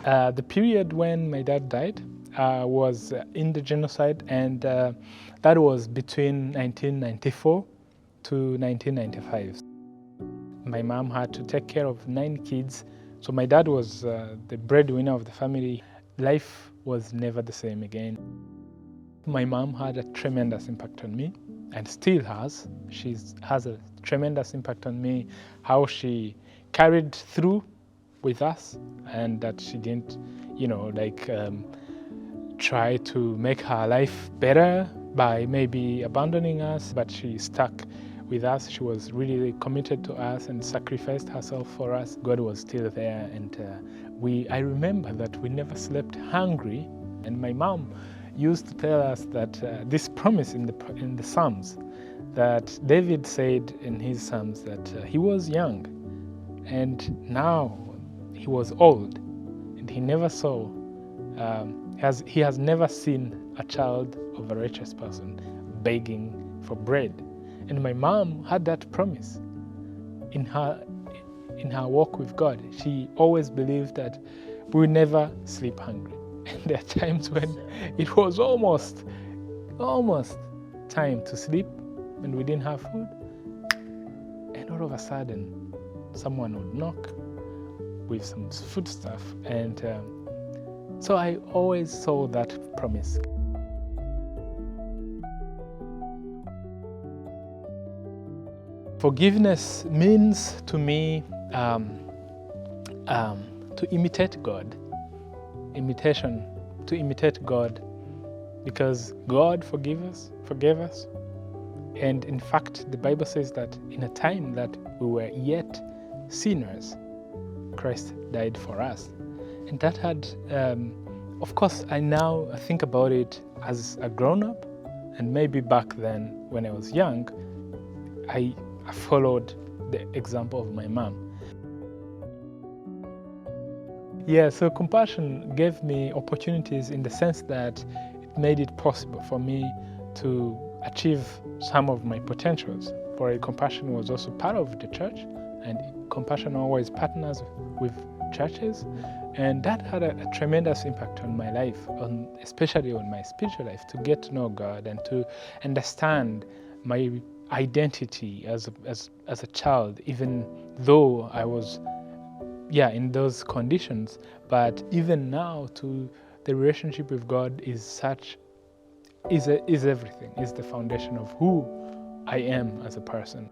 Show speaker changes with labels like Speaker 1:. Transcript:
Speaker 1: The period when my dad died was in the genocide, and that was between 1994 to 1995. My mom had to take care of 9 kids, so my dad was the breadwinner of the family. Life was never the same again. My mom had a tremendous impact on me, and still has. She has a tremendous impact on me, how she carried through with us, and that she didn't, try to make her life better by maybe abandoning us, but she stuck with us. She was really committed to us and sacrificed herself for us. God was still there, and I remember that we never slept hungry. And my mom used to tell us that this promise in the Psalms, that David said in his Psalms that he was young, and now he was old, and he never saw, he has never seen a child of a righteous person begging for bread. And my mom had that promise in her walk with God. She always believed that we would never sleep hungry. And there are times when it was almost time to sleep and we didn't have food. And all of a sudden, someone would knock with some food stuff. And so I always saw that promise. Forgiveness means to me to imitate God. To imitate God, because God forgave us. And in fact, the Bible says that in a time that we were yet sinners, Christ died for us. And that had, of course, I now think about it as a grown-up, and maybe back then when I was young, I followed the example of my mom. Yeah, so compassion gave me opportunities in the sense that it made it possible for me to achieve some of my potentials. For compassion was also part of the church, and compassion always partners with churches, and that had a tremendous impact on my life, especially on my spiritual life, to get to know God and to understand my identity as a child, even though I was in those conditions. But even now, the relationship with God is everything, is the foundation of who I am as a person.